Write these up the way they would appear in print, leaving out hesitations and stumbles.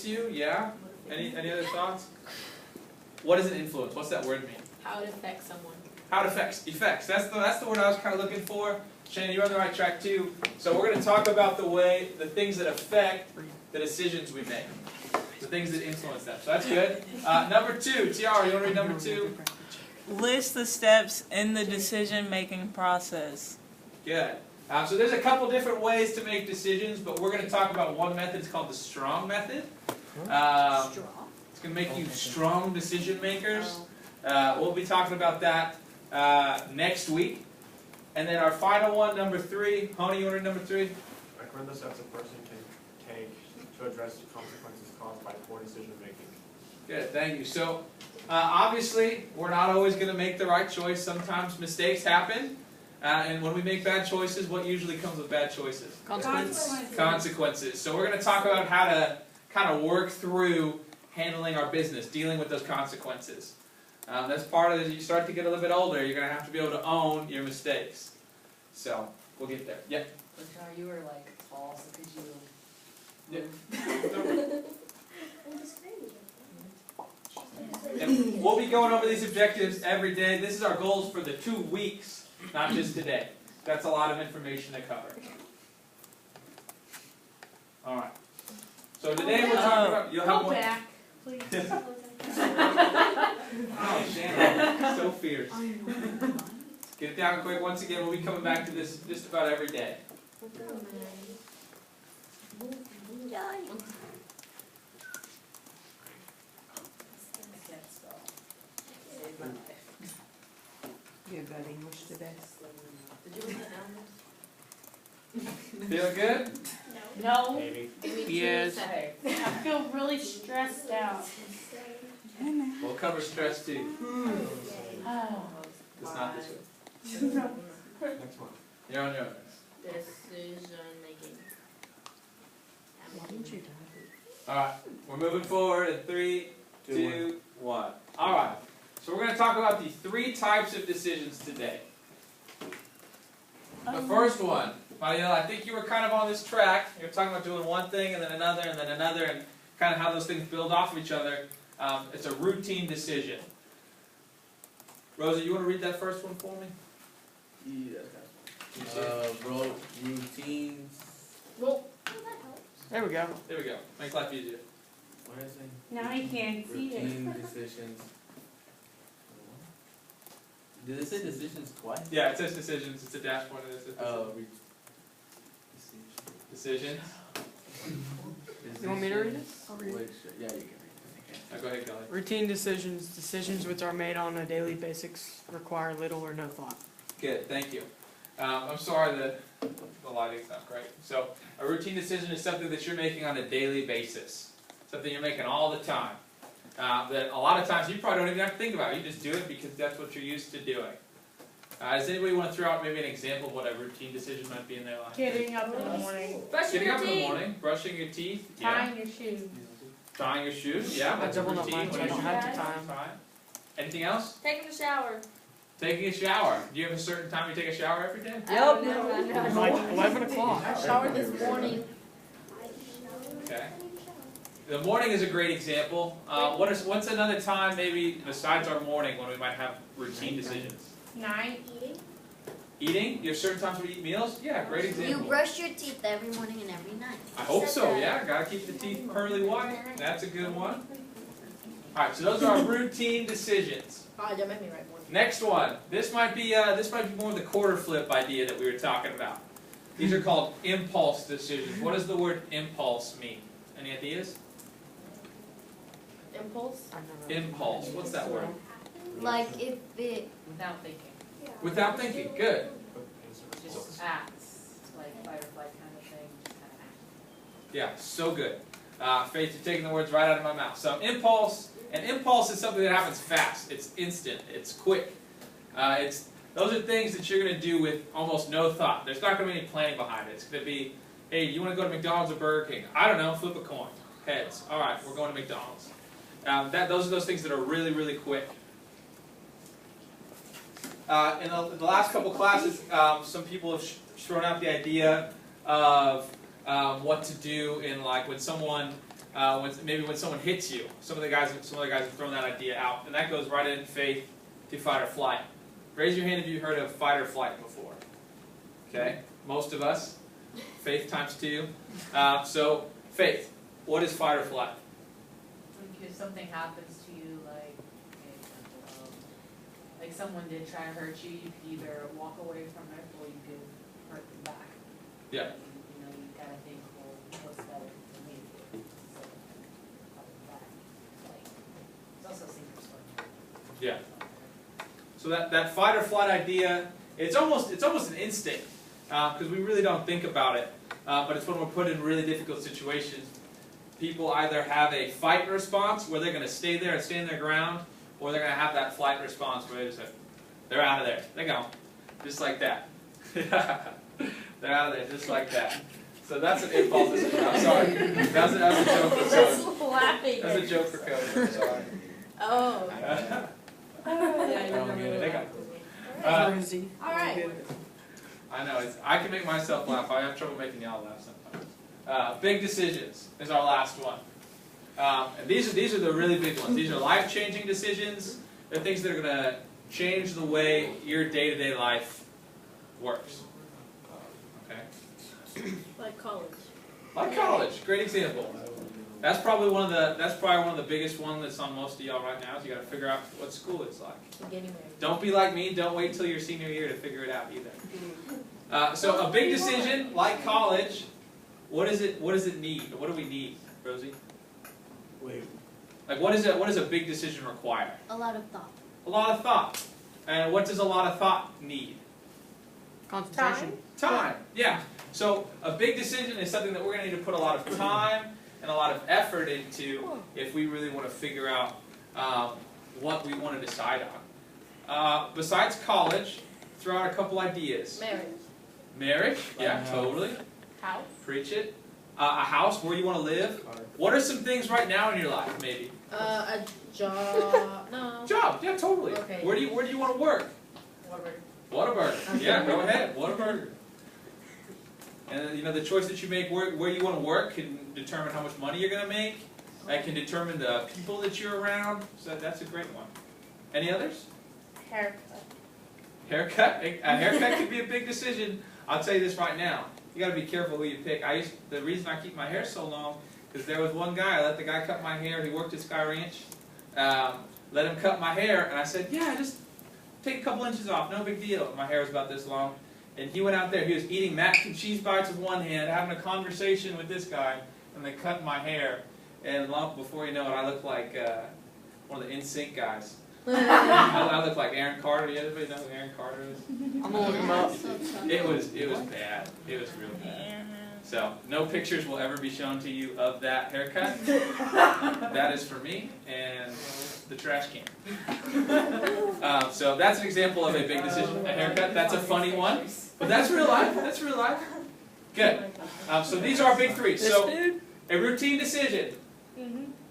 you, yeah. Any other thoughts? What is an influence? What's that word mean? How it affects someone. How it affects. Effects. That's the word I was kind of looking for. Shannon, you're on the right track too. So we're going to talk about the things that affect the decisions we make. The things that influence them. So that's good. Number 2, Tiara, you want to read number 2? List the steps in the decision-making process. Good. So there's a couple different ways to make decisions, but we're going to talk about one method. It's called the strong method. It's going to make you strong decision makers. We'll be talking about that next week. And then our final one, number 3. Honey, you want to read number 3? Recommend the steps a person can take to address the consequences caused by poor decision making. Good, thank you. So, obviously, we're not always going to make the right choice. Sometimes mistakes happen. And when we make bad choices, what usually comes with bad choices? Consequences. So we're going to talk about how to kind of work through handling our business, dealing with those consequences. That's part of it. As you start to get a little bit older, you're going to have to be able to own your mistakes. So, we'll get there. Yep. Look how you were like tall, so could you... And we'll be going over these objectives every day. This is our goals for the 2 weeks, not just today. That's a lot of information to cover. Alright. So today we're talking about... You'll have Go one. back, please. Oh, Shannon, so fierce. Get it down quick. Once again, we'll be coming back to this just about every day. You got English today? Did you look at Feel good? No. Maybe. Yes. I feel really stressed out. We'll cover stress too. Oh. It's not this way. Next one. You're on your own. Decision making. Why didn't you Alright, we're moving forward in 3, 2, 1. Alright, so we're going to talk about the 3 types of decisions today. The first one, Mariela, I think you were kind of on this track. You were talking about doing one thing and then another and kind of how those things build off of each other. It's a routine decision. Rosa, you want to read that first one for me? Routines. Well, There we go. There we go. Make life easier. What is it? now I can't see it. Routine decisions. Did it say decisions twice? Yeah, it says decisions. It's a dashboard. It says Oh, decisions. You want me to read it? I'll read it. Wait, sure. Yeah, you can read it. Now go ahead, Kelly. Routine decisions which are made on a daily basis require little or no thought. Good, thank you. I'm sorry that the lighting's not great. So, a routine decision is something that you're making on a daily basis. Something you're making all the time. That a lot of times you probably don't even have to think about. You just do it because that's what you're used to doing. Does anybody want to throw out maybe an example of what a routine decision might be in their life? Getting up in the morning. Getting up in the morning, brushing your teeth, yeah. Tying your shoes. Tying your shoes, yeah. I That's a doubled up routine. mine, so I What don't is have your to tie 'em. time? Anything else? Taking a shower. Taking a shower. Do you have a certain time you take a shower every day? Yep. Like 11 o'clock. I showered this morning. Okay. The morning is a great example. What's another time, maybe besides our morning, when we might have routine decisions? 9. Eating? You have certain times we eat meals? Yeah, great You example. brush your teeth every morning and every night. I hope so, yeah. Gotta keep the teeth pearly white. That's a good one. Alright, so those are our routine decisions. Oh, don't make me write more. Next one. This might be more of the quarter flip idea that we were talking about. These are called impulse decisions. What does the word impulse mean? Any ideas? Impulse. Impulse. What's that word? Like if it... Without thinking. Without thinking. Good. Just acts. Like fight or flight kind of thing. Just kind of act. Yeah, so good. Faith, you're taking the words right out of my mouth. So impulse, and impulse is something that happens fast. It's instant. It's quick. Those are things that you're going to do with almost no thought. There's not going to be any planning behind it. It's going to be, hey, you want to go to McDonald's or Burger King? I don't know, flip a coin. Heads. All right, we're going to McDonald's. Those are those things that are really, really quick. In the last couple classes, some people have thrown out the idea of what to do in like when someone maybe when someone hits you. Some other guys have thrown that idea out, and that goes right in faith to fight or flight. Raise your hand if you've heard of fight or flight before. Okay, most of us. Faith times 2. So faith, what is fight or flight? If something happens to you, like someone did try to hurt you, you could either walk away from it or you could hurt them back. Yeah. You know, you gotta think, well, what's better for me to do? So, fight back. Like, it's also sink or swim. Yeah. So that fight or flight idea, it's almost an instinct, because we really don't think about it. But it's when we're put in really difficult situations. People either have a fight response where they're going to stay there and stand their ground, or they're going to have that flight response where they're out of there. They're gone. Just like that. They're out of there just like that. So that's an impulse decision. I'm sorry. That was a joke for Cody. laughing. That's a joke for Cody. I'm sorry. Oh. They got Rosie. All right. I know. I can make myself laugh. I have trouble making y'all laugh sometimes. Big decisions is our last one. And these are the really big ones. These are life-changing decisions. They're things that are going to change the way your day-to-day life works. Okay. Like college. Like college. Great example. That's probably one of the biggest one that's on most of y'all right now. Is you got to figure out what school it's like. Getting married. Don't be like me. Don't wait till your senior year to figure it out either. So a big decision like college. What does it need? What do we need, Rosie? Wait. Like what does a big decision require? A lot of thought. A lot of thought. And what does a lot of thought need? Concentration. Time. Yeah. So a big decision is something that we're going to need to put a lot of time and a lot of effort into if we really want to figure out what we want to decide on. Besides college, throw out a couple ideas. Marriage. Marriage? Yeah, totally. House. Preach it. A house, where you want to live. What are some things right now in your life, maybe? A job. No. Job. Yeah, totally. Okay. Where do you want to work? Whataburger. Yeah, go ahead. Whataburger. And the choice that you make where you want to work can determine how much money you're going to make. That can determine the people that you're around. So that's a great one. Any others? Haircut. Haircut. A haircut could be a big decision. I'll tell you this right now. You got to be careful who you pick. The reason I keep my hair so long is there was one guy. I let the guy cut my hair. He worked at Sky Ranch. Let him cut my hair, and I said, "Yeah, just take a couple inches off. No big deal." My hair was about this long, and he went out there. He was eating mac and cheese bites with one hand, having a conversation with this guy, and they cut my hair. And before you know it, I look like one of the NSYNC guys. I look like Aaron Carter. Anybody know who Aaron Carter is? I'm gonna look him up. It was bad. It was real bad. So no pictures will ever be shown to you of that haircut. That is for me and the trash can. So that's an example of a big decision. A haircut. That's a funny one, but that's real life. That's real life. Good. So these are our big three. So a routine decision.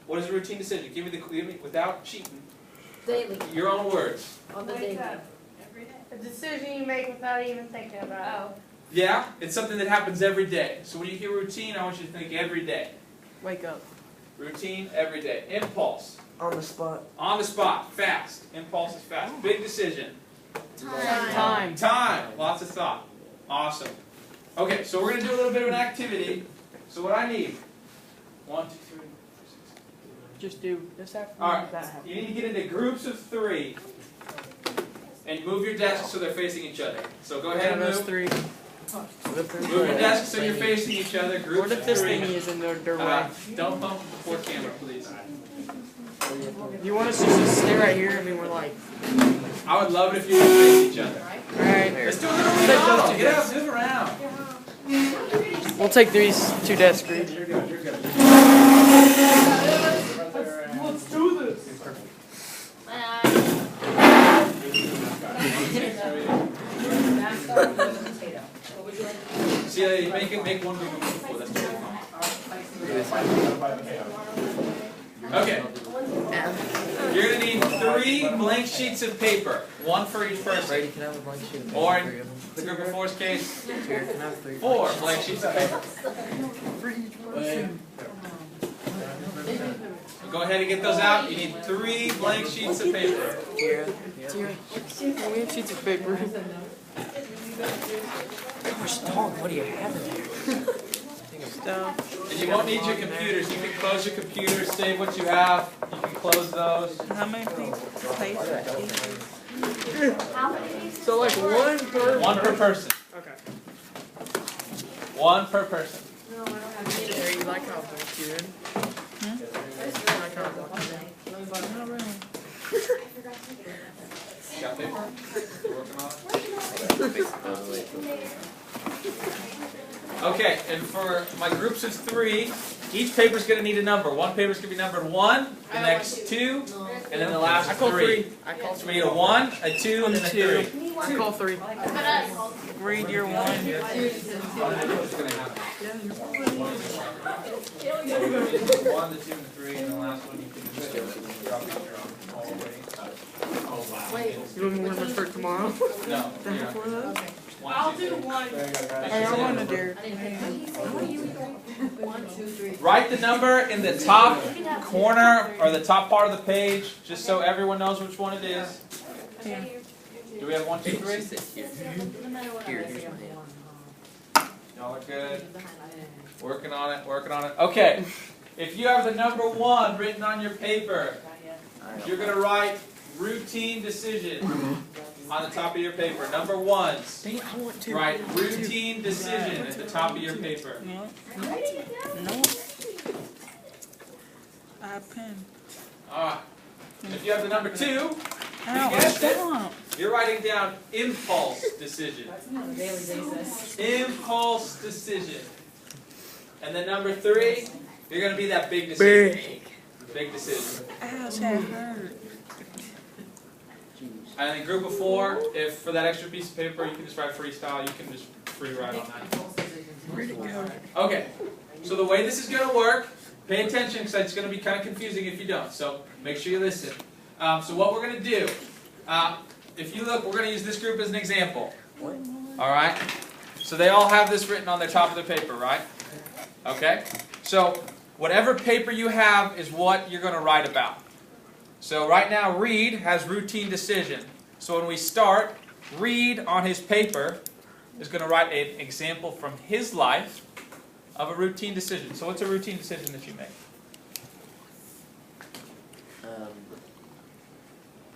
What is a routine decision? Give me without cheating. Daily. Your own words. On the Wake daily. up every day. A decision you make without even thinking about it. Yeah, it's something that happens every day. So when you hear routine, I want you to think every day. Wake up. Routine every day. Impulse. On the spot. On the spot. Fast. Impulse is fast. Big decision. Time. Time. Lots of thought. Awesome. Okay, so we're going to do a little bit of an activity. So what I need. 1, 2, 3. Just do this after Alright, that happens. you need to get into groups of 3 and move your desks so they're facing each other. So go ahead and those move. 3. Move your desks so you're facing each other. Or Groups if of this 3. thingy is in their way. Don't bump the poor camera, please. You want us to just stay right here? I mean, we're like. I would love it if you could face each other. Alright. Let's do a little remodel. Get out, move around. We'll take these 2 desks each. You're good, you're good. Let's do this. See, make one big one before. That's totally fine. Okay. You're going to need 3 blank sheets of paper. 1 for each person. Brady, can I have a blank sheet of paper? Or for in you? the group of 4's case, Here, can I have 3 4 blank sheets of paper. for each person? Go ahead and get those out. You need 3 blank sheets of paper. Tira, we have sheets of paper. Gosh, dog, what do you have in there? Stuff. And you won't need your computers. You can close your computers, save what you have. You can close those. How many people? How many pieces? So like one per. 1 per person. Okay. 1 per person. Jerry, you like how book you in? You like how book you in? Not really. Got paper? Working on it? Okay, and for my groups of 3, each paper's going to need a number. One paper's going to be numbered 1, the next 2, and then the last 3. I call So we need a 1, a 2, and then a 3. I call 3. Read your 1. It's going to happen. 1, the 2, and the 3, and the last one you can just drop it on your own. You want me to work for tomorrow? No. Then before that? I'll do 1. I want to do. Write the number in the top corner or the top part of the page, just so everyone knows which one it is. Do we have 1, 2, 3? Y'all are good. Working on it, working on it. Okay. If you have the number 1 written on your paper, you're going to write routine decision on the top of your paper. Number 1s. Dang, I want to. Write routine decision at the top of your paper. No. I have pen. Alright. If you have the number 2, you Ow, guessed it, stop. you're writing down impulse decision. On a daily basis. Impulse decision. And then number 3, you're going to be that big decision. Big decision. Ouch, that hurt. And then group of 4, if for that extra piece of paper you can just write freestyle, you can just free write on that. Where'd it go? Okay, so the way this is going to work, pay attention because it's going to be kind of confusing if you don't, so make sure you listen. So what we're going to do, if you look, we're going to use this group as an example. Alright? So they all have this written on their top of their paper, right? Okay? So whatever paper you have is what you're going to write about. So right now, Reed has routine decision. So when we start, Reed on his paper is going to write an example from his life of a routine decision. So what's a routine decision that you make? I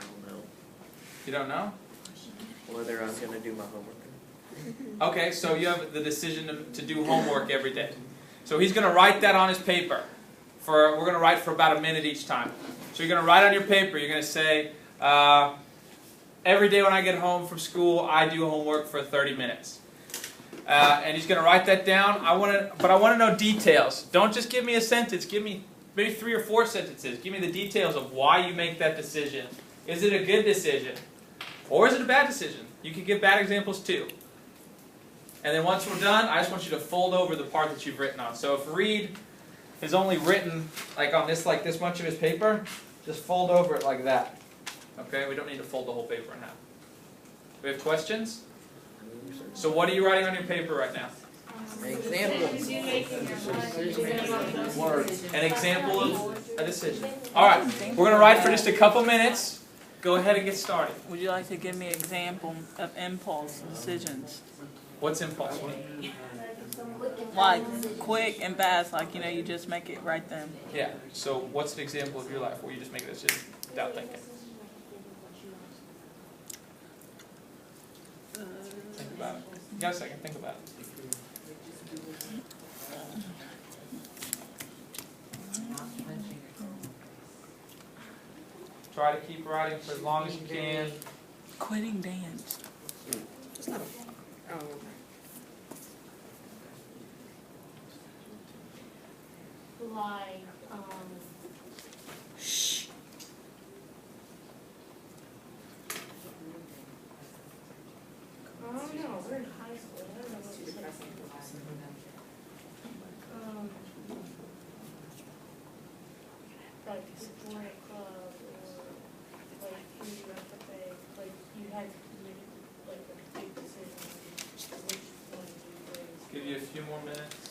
don't know You don't know? whether I'm gonna do my homework. Okay, so you have the decision to do homework every day. So he's going to write that on his paper. We're going to write for about a minute each time. So you're going to write on your paper, you're going to say, every day when I get home from school, I do homework for 30 minutes. And he's going to write that down. But I want to know details. Don't just give me a sentence. Give me maybe 3 or 4 sentences. Give me the details of why you make that decision. Is it a good decision? Or is it a bad decision? You can give bad examples too. And then once we're done, I just want you to fold over the part that you've written on. So if Reed is only written like on this, like this much of his paper, just fold over it like that. Okay, we don't need to fold the whole paper in half. We have questions? So what are you writing on your paper right now? An example of a decision. Alright, we're going to write for just a couple minutes. Go ahead and get started. Would you like to give me an example of impulse decisions? What's impulse mean? Like quick and fast, like you just make it right then. Yeah, so what's an example of your life where you just make a decision without thinking? Think about it. You got a second, think about it. Try to keep writing for as long as you can. Quitting dance. Like, Shh. I don't know, we're in high school, I don't know what to say. Like support a club or like you have to pay, like you had to make like a big decision which one you raise. Give you a few more minutes.